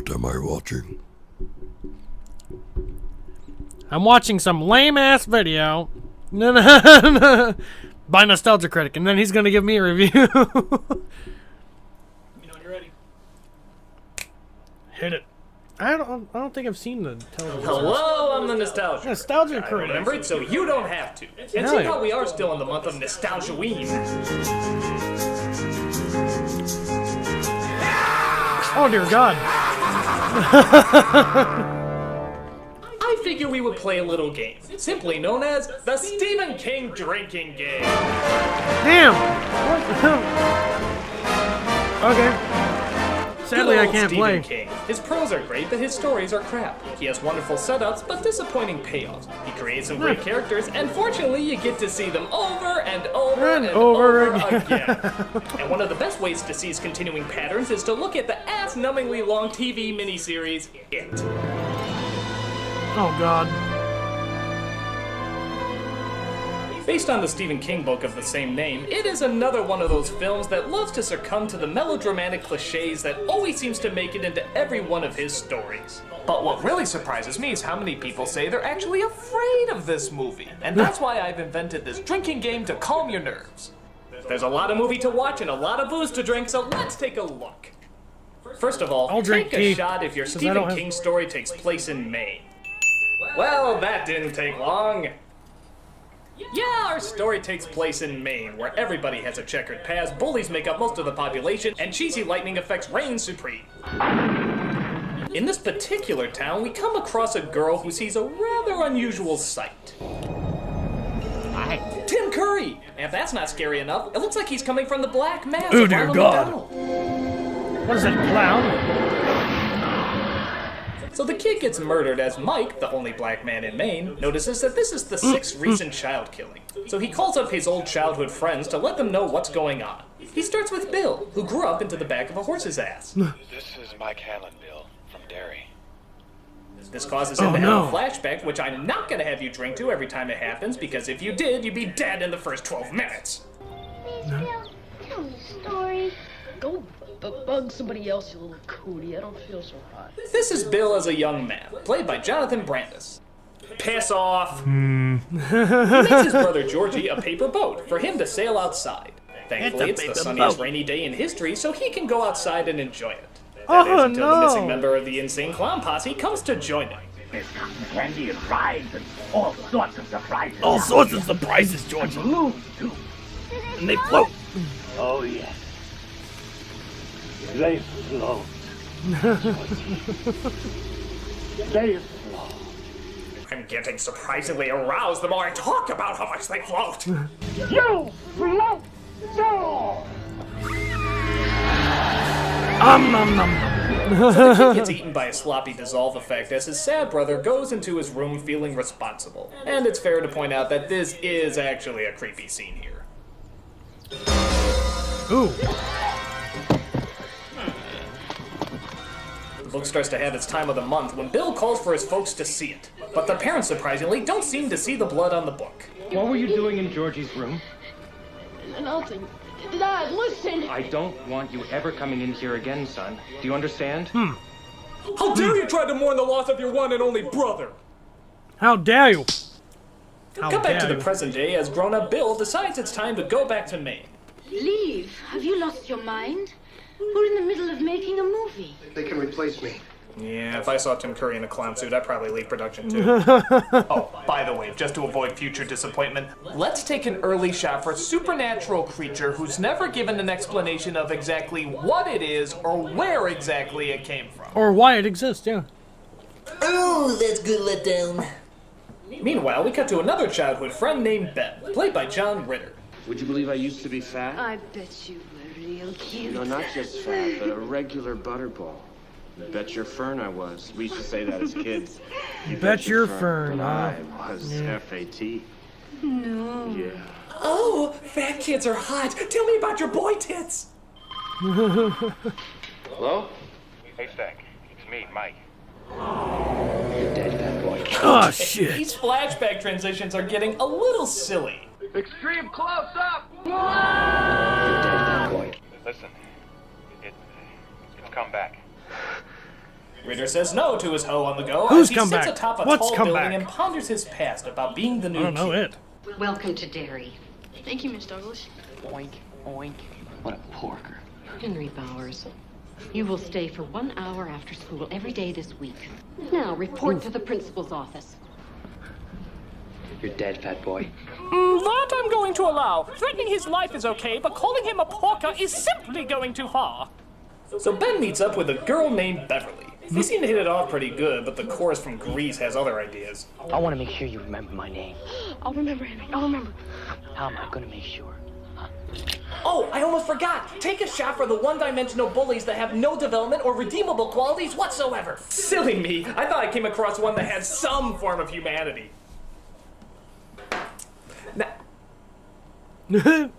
What am I watching? I'm watching some lame-ass video by Nostalgia Critic, and then he's gonna give me a review. Let me know when you're ready. Hit it. I don't think I've seen the television. Hello, I'm the Nostalgia Critic. Remember it, so you don't have to. And see how we are still in the month of Nostalgia-ween. Oh dear God. I figure we would play a little game, simply known as the Stephen King drinking game. Damn. Okay. Sadly, I can't play. King. His prose are great, but his stories are crap. He has wonderful setups, but disappointing payoffs. He creates some great characters, and fortunately, you get to see them over and over again. And one of the best ways to see his continuing patterns is to look at the ass-numbingly long TV miniseries, It. Oh God. Based on the Stephen King book of the same name, it is another one of those films that loves to succumb to the melodramatic cliches that always seems to make it into every one of his stories. But what really surprises me is how many people say they're actually afraid of this movie. And that's why I've invented this drinking game to calm your nerves. There's a lot of movie to watch and a lot of booze to drink, so let's take a look. First of all, take a shot if your Stephen King story takes place in Maine. Well, that didn't take long. Yeah, our story takes place in Maine, where everybody has a checkered past, bullies make up most of the population, and cheesy lightning effects reign supreme. In this particular town, we come across a girl who sees a rather unusual sight. Hi. Tim Curry! And if that's not scary enough, it looks like he's coming from the Black Mass of dear Ronald God. McDonald. What is that, clown? So the kid gets murdered as Mike, the only black man in Maine, notices that this is the 6th recent child killing. So he calls up his old childhood friends to let them know what's going on. He starts with Bill, who grew up into the back of a horse's ass. This is Mike Hanlon, Bill, from Derry. This causes him to have a flashback, which I'm not going to have you drink to every time it happens, because if you did, you'd be dead in the first 12 minutes. Please, Bill, tell me a story. Go bug somebody else, you little cootie. I don't feel so hot. This is Bill as a young man, played by Jonathan Brandis. Piss off! He makes his brother Georgie a paper boat for him to sail outside. Thankfully, it's the sunniest rainy day in history, so he can go outside and enjoy it. That is until the missing member of the Insane Clown Posse comes to join him. There's cotton candy and rides and all sorts of surprises. All sorts of surprises, Georgie. Balloons, too. And they float. Oh, yes. They float. They float. I'm getting surprisingly aroused the more I talk about how much they float. You float so! So the kid gets eaten by a sloppy dissolve effect as his sad brother goes into his room feeling responsible. And it's fair to point out that this is actually a creepy scene here. Ooh. The book starts to have its time of the month when Bill calls for his folks to see it. But the parents, surprisingly, don't seem to see the blood on the book. What were you doing in Georgie's room? Nothing. Dad, listen! I don't want you ever coming in here again, son. Do you understand? How dare you try to mourn the loss of your one and only brother? How dare you? Come back to the present day as grown-up Bill decides it's time to go back to Maine. Leave? Have you lost your mind? We're in the middle of making a movie. They can replace me. Yeah, if I saw Tim Curry in a clown suit, I'd probably leave production too. Oh, by the way, just to avoid future disappointment, let's take an early shot for a supernatural creature who's never given an explanation of exactly what it is or where exactly it came from. Or why it exists, yeah. Oh, that's good letdown. Meanwhile, we cut to another childhood friend named Ben, played by John Ritter. Would you believe I used to be fat? I bet you were real cute. No, not just fat, but a regular butterball. Bet your fern I was. We used to say that as kids. You bet your fern, huh? I was F-A-T. No. Yeah. Oh, fat kids are hot. Tell me about your boy tits. Hello? Hey, Stack. It's me, Mike. You're dead, bad boy. Oh, shit. These flashback transitions are getting a little silly. Extreme close-up! You're dead, bad boy. Listen, it's come back. narrator says no to his hoe on the go Who's as he come sits back? atop a What's tall come building back? and ponders his past about being the new I don't know kid. it. Welcome to Derry. Thank you, Miss Douglas. Oink, oink. What a porker. Henry Bowers. You will stay for 1 hour after school every day this week. Now, report to the principal's office. You're dead, fat boy. That I'm going to allow. Threatening his life is okay, but calling him a porker is simply going too far. So Ben meets up with a girl named Beverly. They seem to hit it off pretty good, but the chorus from Grease has other ideas. I want to make sure you remember my name. I'll remember, Henry. I'll remember. How am I going to make sure? Oh, I almost forgot. Take a shot for the one-dimensional bullies that have no development or redeemable qualities whatsoever. Silly me. I thought I came across one that had some form of humanity. So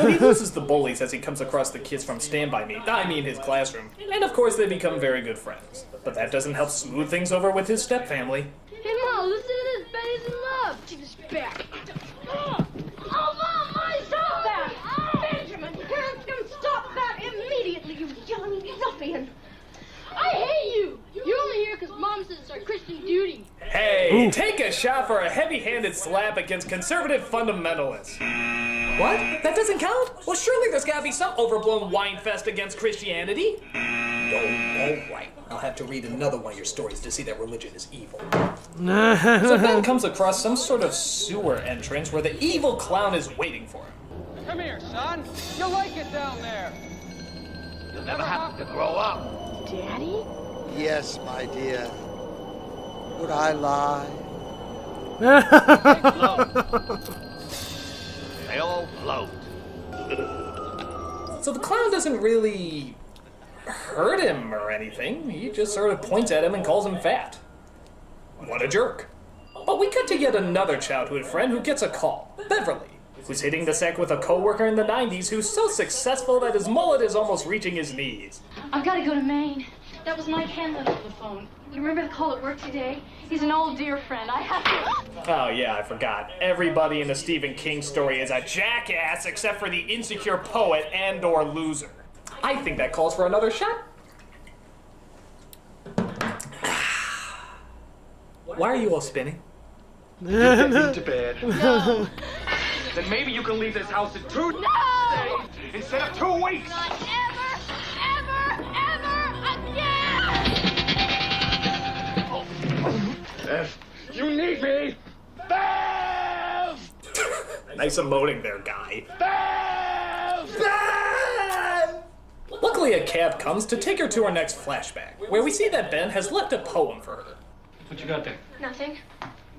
he loses the bullies as he comes across the kids from Stand By Me, I mean his classroom. And of course they become very good friends. But that doesn't help smooth things over with his stepfamily. Hey, Mom, listen to this. Betty's in love. Give us back. Oh, Mom, Mommy, stop that! Benjamin, parents can stop that immediately, you young ruffian. I hate you. You're only here because Mom says it's our Christian duty. Hey, take a shot for a heavy-handed slap against conservative fundamentalists. What? That doesn't count? Well, surely there's gotta be some overblown wine fest against Christianity. Oh, all right. I'll have to read another one of your stories to see that religion is evil. So Ben comes across some sort of sewer entrance where the evil clown is waiting for him. Come here, son. You'll like it down there. You'll never have to grow up. Daddy? Yes, my dear. Would I lie? They'll float. So the clown doesn't really hurt him or anything. He just sort of points at him and calls him fat. What a jerk. But we cut to yet another childhood friend who gets a call. Beverly, who's hitting the sack with a coworker in the 90s who's so successful that his mullet is almost reaching his knees. I've got to go to Maine. That was Mike Hanlon on the phone. You remember the call at work today? He's an old dear friend. I have to... Oh yeah, I forgot. Everybody in the Stephen King story is a jackass except for the insecure poet and or loser. I think that calls for another shot. Why are you all spinning? Get into bed. No. Then maybe you can leave this house in 2 days instead of 2 weeks. Not ever again! Bev, you need me. Bev! Nice emoting there, guy. Bev! Ben! Luckily, a cab comes to take her to our next flashback, where we see that Ben has left a poem for her. What you got there? Nothing.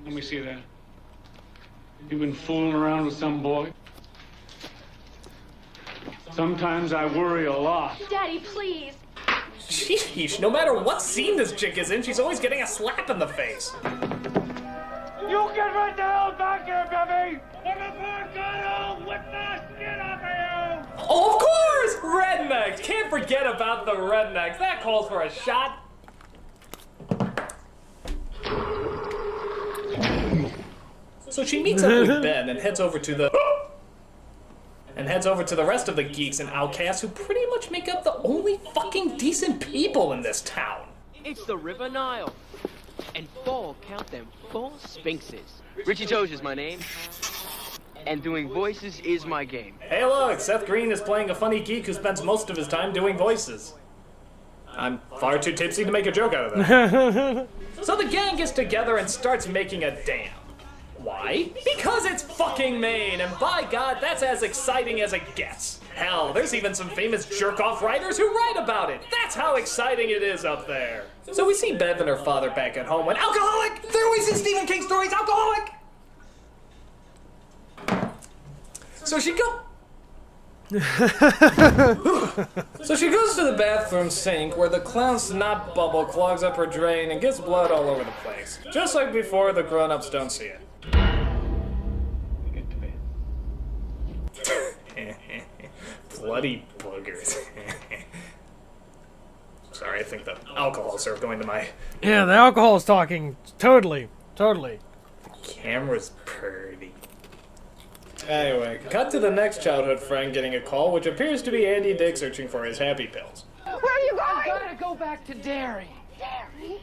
Let me see that. You've been fooling around with some boy? Sometimes I worry a lot. Daddy, please. Sheesh, no matter what scene this chick is in, she's always getting a slap in the face. You get right the hell back here, baby! Or before I got home with the skin off of you! Oh, of course! Rednecks! Can't forget about the rednecks. That calls for a shot. So she meets up with Ben and heads over to the rest of the geeks and outcasts who pretty much make up the only fucking decent people in this town. It's the River Nile. And 4, count them, 4 sphinxes. Richie is my name. And doing voices is my game. Hey look, Seth Green is playing a funny geek who spends most of his time doing voices. I'm far too tipsy to make a joke out of that. So the gang gets together and starts making a dam. Why? Because it's fucking Maine, and by God, that's as exciting as it gets. Hell, there's even some famous jerk-off writers who write about it. That's how exciting it is up there. So we see Bev and her father back at home when alcoholic! They're always in Stephen King stories, alcoholic! So she goes to the bathroom sink where the clown snot bubble clogs up her drain and gets blood all over the place. Just like before, the grown-ups don't see it. Get to bed. Bloody boogers. Sorry, I think the alcohol started going to my... Yeah, the alcohol is talking. Totally. Camera's pretty. Anyway, cut to the next childhood friend getting a call, which appears to be Andy Dick searching for his happy pills. Where are you going? I gotta go go back to Derry. Derry?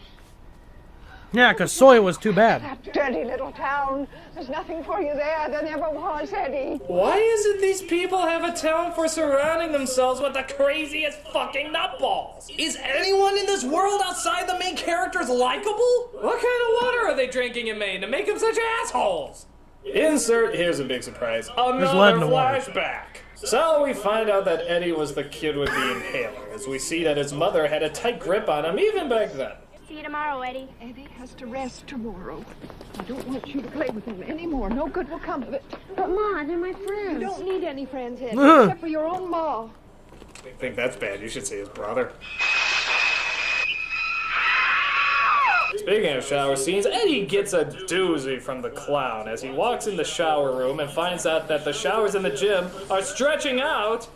Yeah, because soy was too bad. That dirty little town. There's nothing for you there. There never was, Eddie. Why is it these people have a talent for surrounding themselves with the craziest fucking nutballs? Is anyone in this world outside the main characters likable? What kind of water are they drinking in Maine to make them such assholes? Insert, here's a big surprise, another flashback. So we find out that Eddie was the kid with the inhaler, as we see that his mother had a tight grip on him even back then. See you tomorrow, Eddie. Eddie has to rest tomorrow. I don't want you to play with him anymore. No good will come of it. But Ma, they're my friends. You don't need any friends, Eddie, except for your own Ma. I think that's bad. You should see his brother. Speaking of shower scenes, Eddie gets a doozy from the clown as he walks in the shower room and finds out that the showers in the gym are stretching out.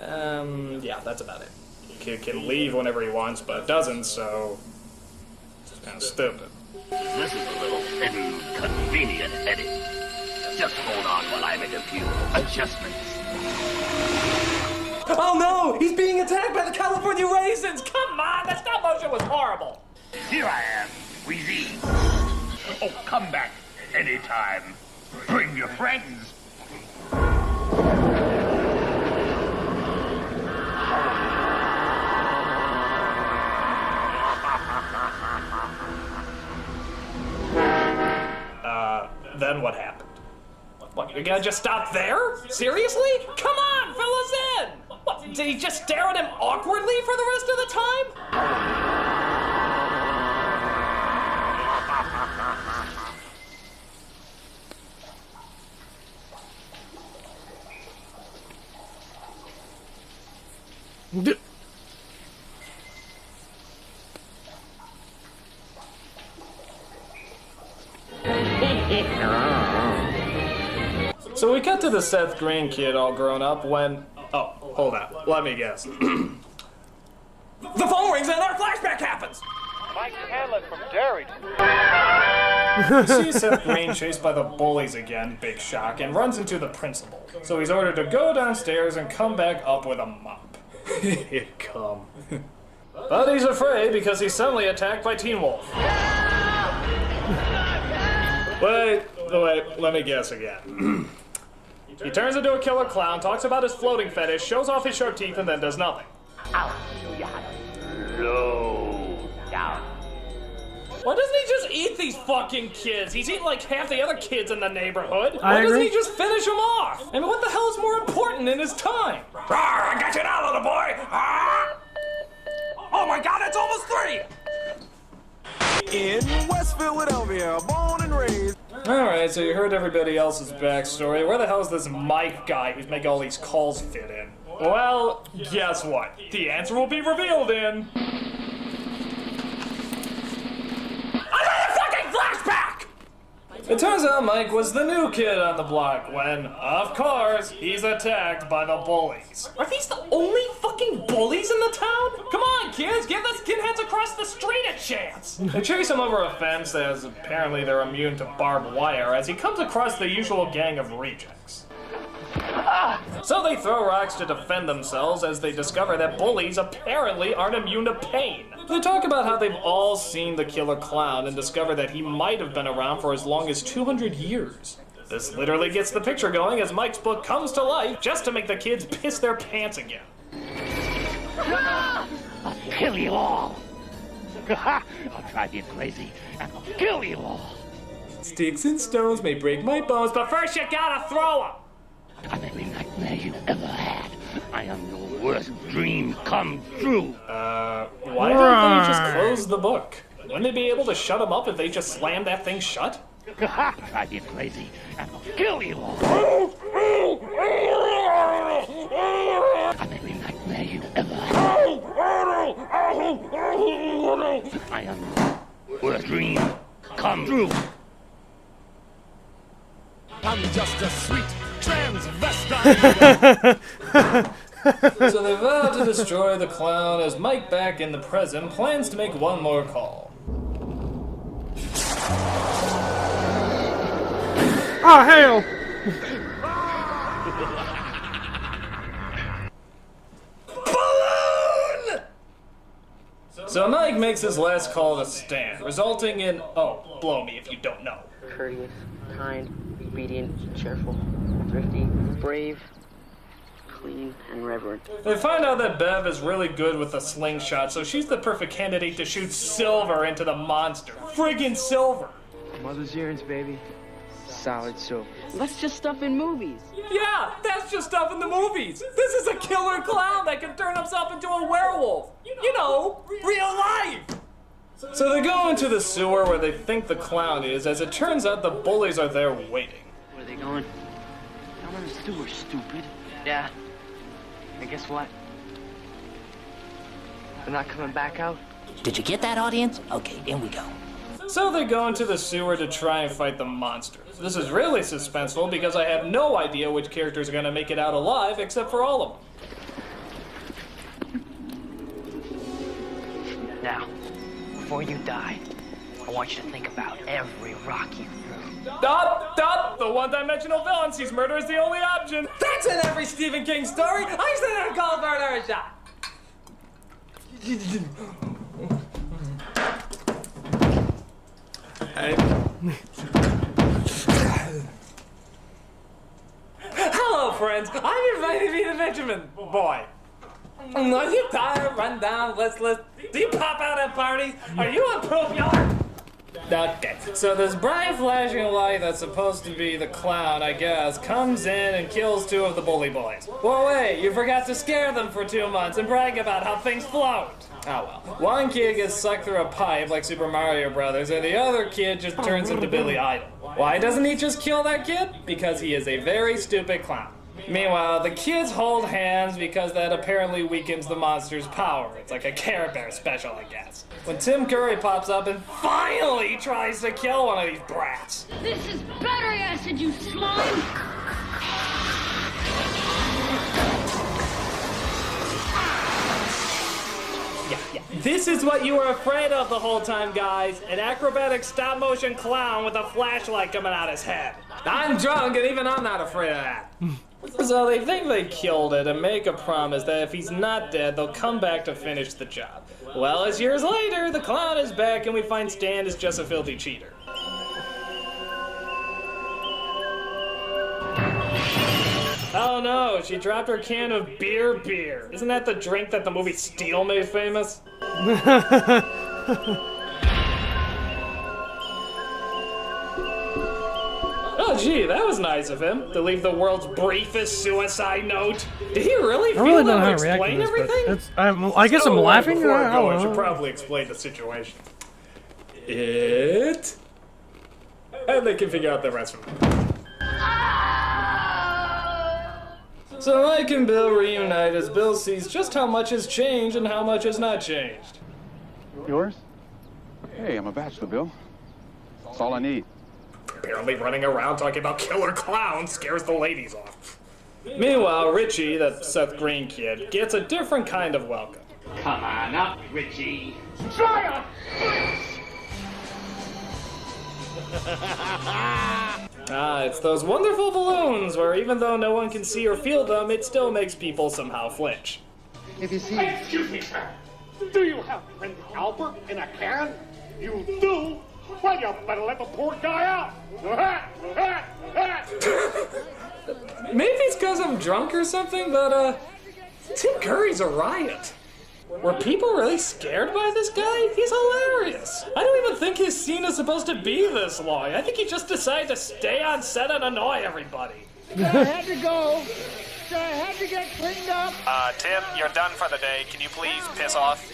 Yeah, that's about it. The kid can leave whenever he wants, but doesn't, so it's kind of stupid. This is a little inconvenient, Eddie. Just hold on while I make a few adjustments. Oh no! He's being attacked by the California Raisins! Come on! The stop motion was horrible! Here I am, Wheezy. Oh, come back anytime. Bring your friends. Then what happened? What, you're gonna just stop there? Seriously? Come on, fill us in! What, did he just stare at him awkwardly for the rest of the time? So we cut to the Seth Green kid all grown up when... Oh, hold on. Let me guess. The phone rings and our flashback happens! Mike Hanlon from Derry. Sees Seth Green chased by the bullies again, big shock, and runs into the principal. So he's ordered to go downstairs and come back up with a mop. Here come. But he's afraid because he's suddenly attacked by Teen Wolf. Wait, let me guess again. He turns into a killer clown, talks about his floating fetish, shows off his sharp teeth, and then does nothing. I'll show you how to slow down. Why doesn't he just eat these fucking kids? He's eating like half the other kids in the neighborhood. I Why doesn't agree. he just finish them off? I mean, what the hell is more important in his time? Rawr, I got you now, little boy! Ah! Oh my god, it's almost 3! In West Philadelphia, born and raised. Alright, so you heard everybody else's backstory. Where the hell is this Mike guy who's making all these calls fit in? Well, guess what? The answer will be revealed in... another fucking flashback! It turns out Mike was the new kid on the block when, of course, he's attacked by the bullies. Are these the only fucking bullies in the town? Come on, kids, give the skinheads across the street a chance! They chase him over a fence as apparently they're immune to barbed wire as he comes across the usual gang of rejects. So they throw rocks to defend themselves as they discover that bullies apparently aren't immune to pain. They talk about how they've all seen the killer clown and discover that he might have been around for as long as 200 years. This literally gets the picture going as Mike's book comes to life just to make the kids piss their pants again. I'll kill you all. I'll drive you crazy and I'll kill you all. Sticks and stones may break my bones, but first you gotta throw them! I'm every nightmare you ever had. I am your worst dream come true. Why don't they just close the book? Wouldn't they be able to shut him up if they just slammed that thing shut? Drive you crazy and I'll kill you all. I'm every nightmare you ever had. I am your worst dream come true. I'm just a sweet transvestite. So they vow to destroy the clown as Mike, back in the present, plans to make one more call. Oh, hell! Balloon! So Mike makes his last call to Stan, resulting in, oh, blow me if you don't know. Courteous, kind, obedient, cheerful, thrifty, brave, clean, and reverent. They find out that Bev is really good with a slingshot, so she's the perfect candidate to shoot Silver into the monster. Friggin' Silver! Mother's earrings, baby. Solid silver. That's just stuff in movies. Yeah, that's just stuff in the movies. This is a killer clown that can turn himself into a werewolf. You know, real life. So they go into the sewer where they think the clown is. As it turns out, the bullies are there waiting. Where are they going? Down in the sewer, stupid. Yeah. And guess what? They're not coming back out. Did you get that, audience? Okay, in we go. So they go into the sewer to try and fight the monster. This is really suspenseful because I have no idea which characters are going to make it out alive except for all of them. Now, before you die, I want you to think about every rock you threw. Stop! The one-dimensional villain sees murder as the only option. That's in every Stephen King story. I said I'd call murder a shot. Hello, friends. I'm invited to be the Benjamin boy. Are you tired, run down, listless? Do you pop out at parties? Are you on proof yard? Okay, so this bright flashing light that's supposed to be the clown, I guess, comes in and kills 2 of the bully boys. Well, wait, you forgot to scare them for 2 months and brag about how things float. Oh well. One kid gets sucked through a pipe like Super Mario Brothers, and the other kid just turns into Billy Idol. Why doesn't he just kill that kid? Because he is a very stupid clown. Meanwhile, the kids hold hands because that apparently weakens the monster's power. It's like a Care Bear special, I guess. When Tim Curry pops up and finally tries to kill one of these brats. This is battery acid, you slime! Yeah. This is what you were afraid of the whole time, guys. An acrobatic stop-motion clown with a flashlight coming out his head. I'm drunk, and even I'm not afraid of that. So they think they killed it and make a promise that if he's not dead, they'll come back to finish the job. Well, as years later, the clown is back, and we find Stan is just a filthy cheater. Oh no, she dropped her can of beer. Isn't that the drink that the movie Steel made famous? Oh gee, that was nice of him, to leave the world's briefest suicide note. Did he really feel that to explain everything? I guess I'm laughing. Before I go, I should probably explain the situation. And they can figure out the rest from it. So Mike and Bill reunite as Bill sees just how much has changed and how much has not changed. Yours? Hey, I'm a bachelor, Bill. That's all I need. Apparently running around talking about killer clowns scares the ladies off. Meanwhile, Richie, that Seth Green kid, gets a different kind of welcome. Come on up, Richie. Try It's those wonderful balloons where even though no one can see or feel them, it still makes people somehow flinch. If you see... Excuse me, sir. Do you have Prince Albert in a can? You do? Well, you better let the poor guy out. Maybe it's because I'm drunk or something, but, Tim Curry's a riot. Were people really scared by this guy? He's hilarious. I don't even think his scene is supposed to be this long. I think he just decided to stay on set and annoy everybody. I had to go. I had to get cleaned up. Tim, you're done for the day. Can you please piss off?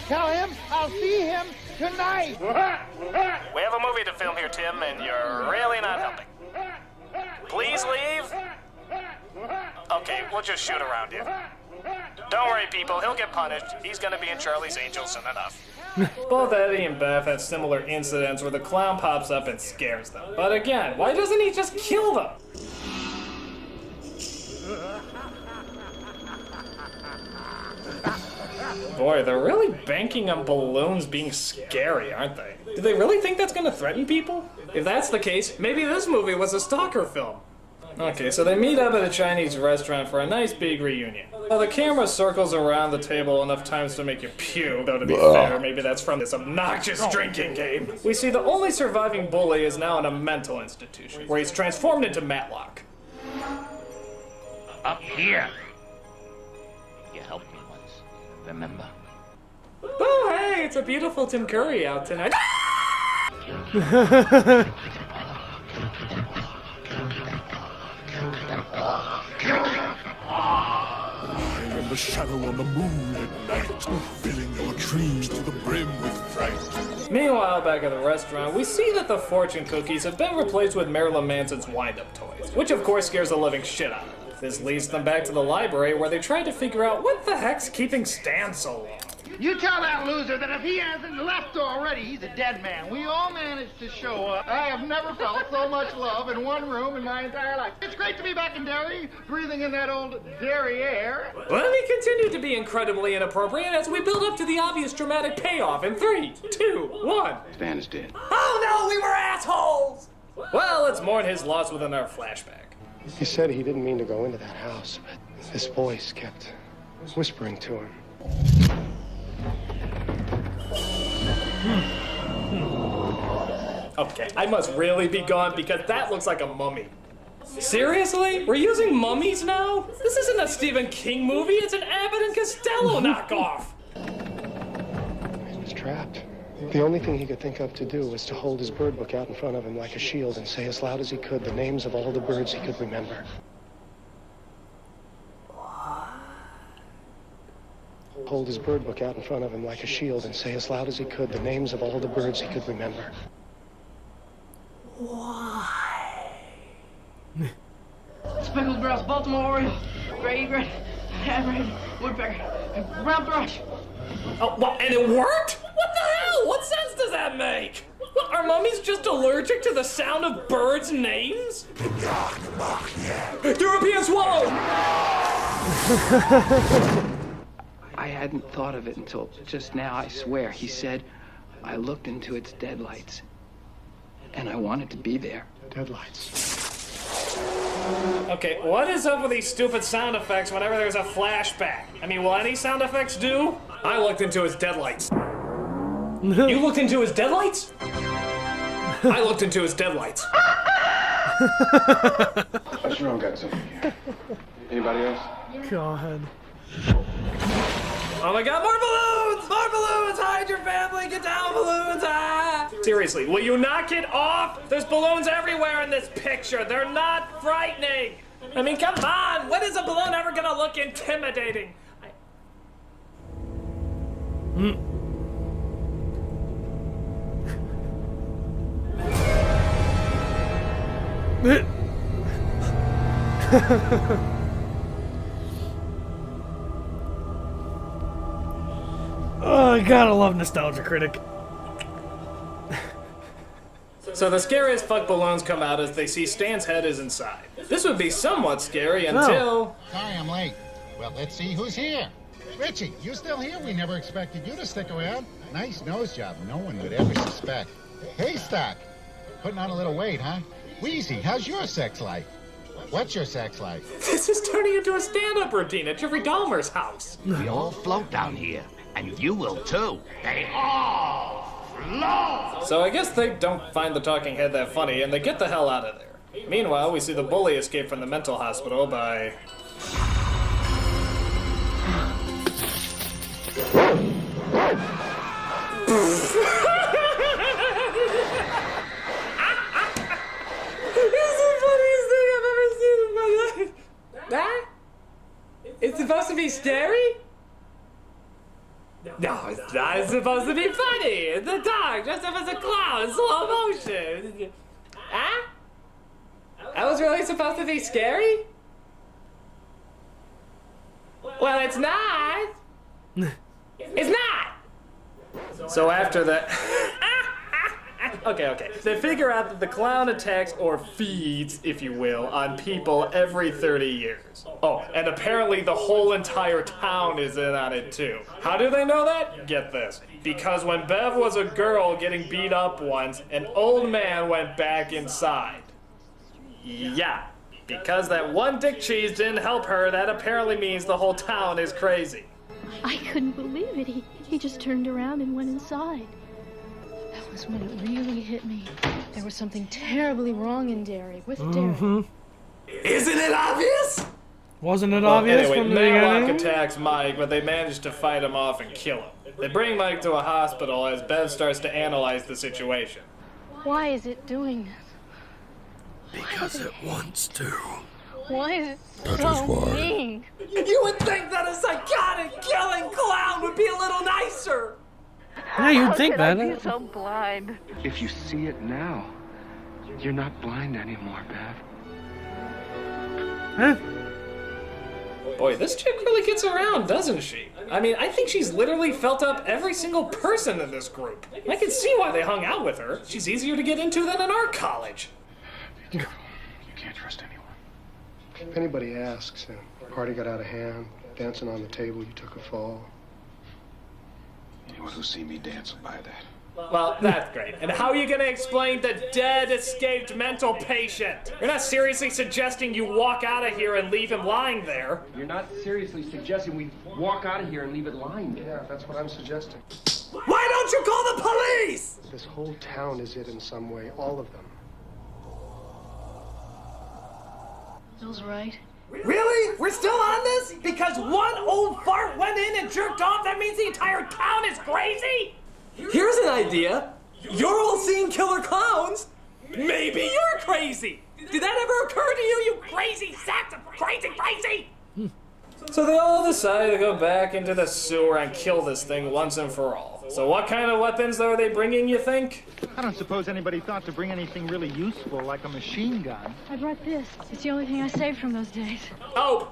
Tell him I'll see him tonight. We have a movie to film here, Tim, and you're really not helping. Please leave. Okay, we'll just shoot around you. Don't worry, people. He'll get punished. He's gonna be in Charlie's Angels soon enough. Both Eddie and Beth have similar incidents where the clown pops up and scares them. But again, why doesn't he just kill them? Boy, they're really banking on balloons being scary, aren't they? Do they really think that's gonna threaten people? If that's the case, maybe this movie was a stalker film. Okay, so they meet up at a Chinese restaurant for a nice big reunion. Well, the camera circles around the table enough times to make you puke, though to be fair, maybe that's from this obnoxious drinking game. We see the only surviving bully is now in a mental institution, where he's transformed into Matlock. Up here. You helped me once, remember? Oh, hey, it's a beautiful Tim Curry out tonight. I am the shadow on the moon at night, filling your dreams to the brim with fright. Meanwhile, back at the restaurant, we see that the fortune cookies have been replaced with Marilyn Manson's wind-up toys, which of course scares the living shit out of them. This leads them back to the library where they try to figure out what the heck's keeping Stan so long. You tell that loser that if he hasn't left already, he's a dead man. We all managed to show up. I have never felt so much love in one room in my entire life. It's great to be back in Derry, breathing in that old Derry air. Let me continue to be incredibly inappropriate as we build up to the obvious dramatic payoff in 3, 2, 1. Stan is dead. Oh no, we were assholes! Well, let's mourn his loss within our flashback. He said he didn't mean to go into that house, but this voice kept whispering to him. Okay, I must really be gone because that looks like a mummy. Seriously? We're using mummies now? This isn't a Stephen King movie, it's an Abbott and Costello knockoff! He was trapped. The only thing he could think of to do was to hold his bird book out in front of him like a shield and say as loud as he could the names of all the birds he could remember. Hold his bird book out in front of him like a shield and say as loud as he could the names of all the birds he could remember. Why? Speckled grouse, Baltimore Oriole, gray egret, hammerhead, woodpecker, brown thrush. Oh, well, and it worked? What the hell? What sense does that make? What, are mummies just allergic to the sound of birds' names? European swallow! I hadn't thought of it until just now, I swear. He said, I looked into its deadlights, and I wanted to be there. Deadlights. Okay, what is up with these stupid sound effects whenever there's a flashback? I mean, will any sound effects do? I looked into his deadlights. You looked into his deadlights? I looked into his deadlights. Jerome got something here. Anybody else? God. Oh my god, more balloons! More balloons! Hide your family! Get down, balloons! Ah! Seriously, will you knock it off? There's balloons everywhere in this picture. They're not frightening. I mean, come on! When is a balloon ever gonna look intimidating? Oh, I gotta love Nostalgia Critic. So the scariest fuck balloons come out as they see Stan's head is inside. This would be somewhat scary until... Sorry I'm late. Well, let's see who's here. Richie, you still here? We never expected you to stick around. Nice nose job. No one would ever suspect. Haystack, putting on a little weight, huh? Wheezy, how's your sex life? What's your sex life? This is turning into a stand-up routine at Jeffrey Dahmer's house. We all float down here, and you will too. They all float! So I guess they don't find the talking head that funny, and they get the hell out of there. Meanwhile, we see the bully escape from the mental hospital by... That? It's supposed to be scary? No, it's not. It's supposed to be funny. It's a dog dressed up as a clown in slow motion. Huh? That was really supposed to be scary? Well, it's not. It's not. So after that... Okay. They figure out that the clown attacks, or feeds, if you will, on people every 30 years. Oh, and apparently the whole entire town is in on it too. How do they know that? Get this. Because when Bev was a girl getting beat up once, an old man went back inside. Yeah. Because that one dick cheese didn't help her, that apparently means the whole town is crazy. I couldn't believe it. He just turned around and went inside. That was when it really hit me. There was something terribly wrong in Derry, with Derry. Mm-hmm. Isn't it obvious? Wasn't it obvious anyway, from the Matlock beginning? attacks Mike, but they manage to fight him off and kill him. They bring Mike to a hospital as Bev starts to analyze the situation. Why is it doing this? Because it wants to. Why is it That so is why. mean? You would think that a psychotic killing clown would be a little nicer. Yeah, you'd think that. I be so blind? If you see it now, you're not blind anymore, Bev. Huh? Boy, this chick really gets around, doesn't she? I mean, I think she's literally felt up every single person in this group. I can see why they hung out with her. She's easier to get into than an art college. You can't trust anyone. If anybody asks, the party got out of hand, dancing on the table, you took a fall. Anyone who's seen me dance will buy that. Well, that's great. And how are you gonna explain the dead, escaped mental patient? You're not seriously suggesting you walk out of here and leave him lying there. You're not seriously suggesting we walk out of here and leave it lying there. Yeah, that's what I'm suggesting. Why don't you call the police? This whole town is it in some way, all of them. Bill's right. Really? We're still on this? Because one old fart went in and jerked off, that means the entire town is crazy? Here's an idea. You're all seeing killer clowns. Maybe you're crazy. Did that ever occur to you, you crazy sack of crazy? So they all decide to go back into the sewer and kill this thing once and for all. So what kind of weapons are they bringing, you think? I don't suppose anybody thought to bring anything really useful like a machine gun. I brought this. It's the only thing I saved from those days. Oh,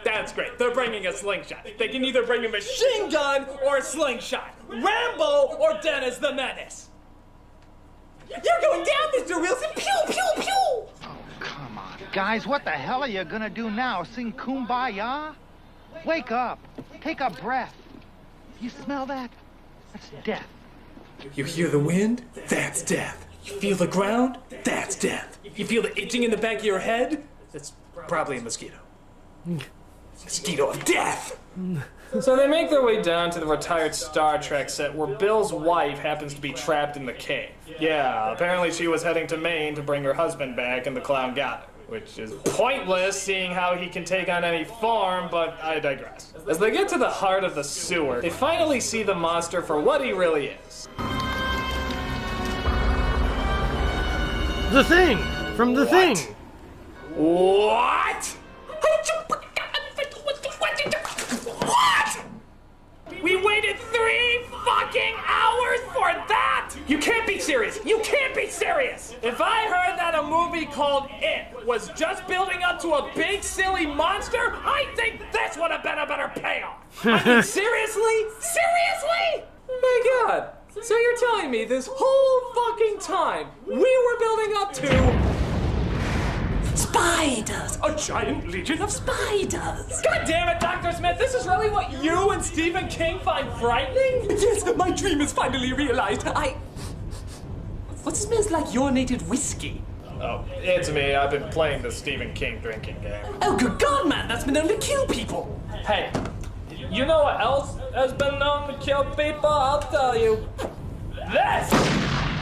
that's great. They're bringing a slingshot. They can either bring a machine gun or a slingshot. Rambo or Dennis the Menace. You're going down, Mr. Wilson. Pew, pew, pew. Oh, come on. Guys, what the hell are you gonna do now? Sing Kumbaya? Wake up. Take a breath. You smell that? That's death. You hear the wind? That's death. You feel the ground? That's death. You feel the itching in the back of your head? That's probably a mosquito. Mosquito of death! So they make their way down to the retired Star Trek set where Bill's wife happens to be trapped in the cave. Yeah, apparently she was heading to Maine to bring her husband back and the clown got her. Which is pointless seeing how he can take on any form, but I digress. As they get to the heart of the sewer, they finally see the monster for what he really is. The Thing! From The Thing! What? What? We waited 3 fucking hours for that? You can't be serious. You can't be serious. If I heard that a movie called It was just building up to a big silly monster, I think this would have been a better payoff. I mean, seriously? Seriously? My God. So you're telling me this whole fucking time we were building up to Spiders! a giant legion of Spiders! God damn it, Dr. Smith, this is really what you and Stephen King find frightening? Yes, my dream is finally realized. What smells like urinated whiskey? Oh, it's me. I've been playing the Stephen King drinking game. Oh, good God, man, that's been known to kill people! Hey, you know what else has been known to kill people? I'll tell you. This!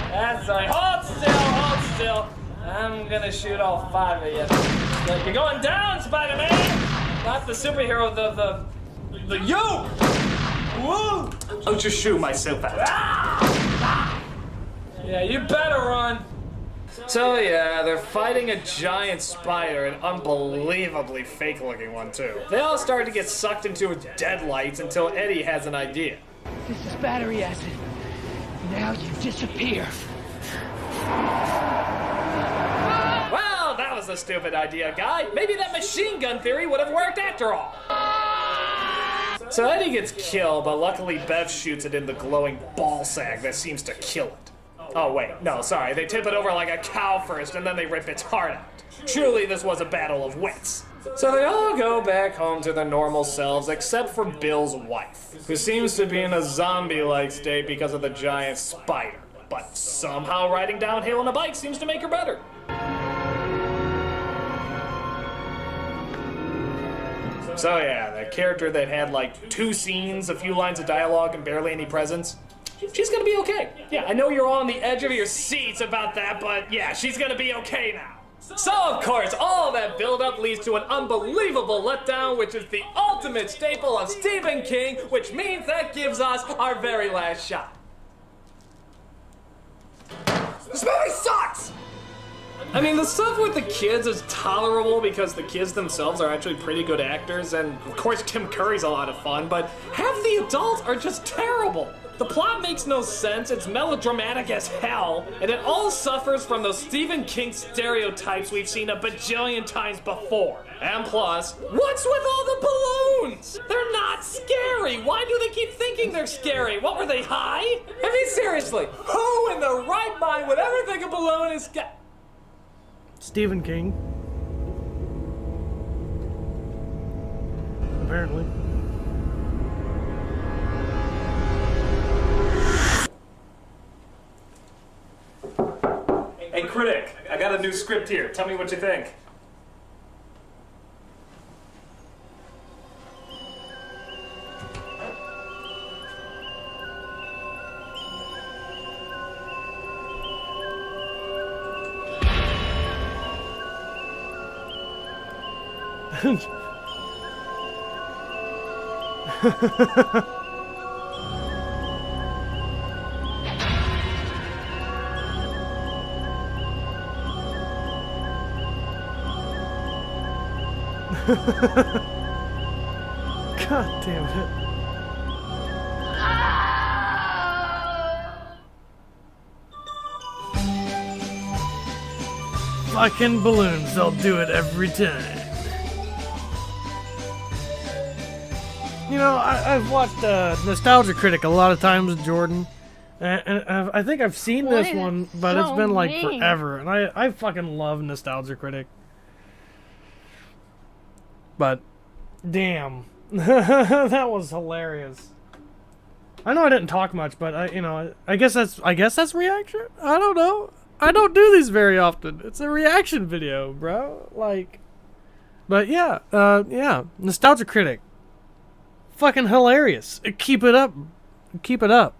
That's right. Hold still. I'm gonna shoot all 5 of you. You're going down, Spider-Man! Not the superhero, the you! Woo! I'll just shoot myself out. Yeah, you better run. So yeah, they're fighting a giant spider, an unbelievably fake-looking one too. They all start to get sucked into its deadlights until Eddie has an idea. This is battery acid. Now you disappear. Well, that was a stupid idea, guy. Maybe that machine gun theory would have worked after all. So Eddie gets killed, but luckily Bev shoots it in the glowing ball sack that seems to kill it. Oh wait, no, sorry, they tip it over like a cow first and then they rip its heart out. Truly, this was a battle of wits. So they all go back home to their normal selves except for Bill's wife, who seems to be in a zombie-like state because of the giant spider. But somehow riding downhill on a bike seems to make her better. So yeah, the character that had like 2 scenes, a few lines of dialogue, and barely any presence, she's gonna be okay. Yeah, I know you're all on the edge of your seats about that, but yeah, she's gonna be okay now. So of course, all that build-up leads to an unbelievable letdown, which is the ultimate staple of Stephen King, which means that gives us our very last shot. This movie sucks! I mean, the stuff with the kids is tolerable because the kids themselves are actually pretty good actors, and of course Tim Curry's a lot of fun, but half the adults are just terrible. The plot makes no sense, it's melodramatic as hell, and it all suffers from those Stephen King stereotypes we've seen a bajillion times before. And plus, what's with all the balloons? They're not scary. Why do they keep thinking they're scary? What, were they high? I mean, seriously, who in their right mind would ever think a balloon is scary? Stephen King. Apparently. Hey, Critic, I got a new script here. Tell me what you think. God damn it. Fucking balloons, they'll do it every time. You know, I've watched Nostalgia Critic a lot of times with Jordan. And I think I've seen this one, but it's been like forever. And I fucking love Nostalgia Critic. But, damn. That was hilarious. I know I didn't talk much, but I guess that's reaction? I don't know. I don't do these very often. It's a reaction video, bro. Like, but yeah, Nostalgia Critic. Fucking hilarious. Keep it up. Keep it up.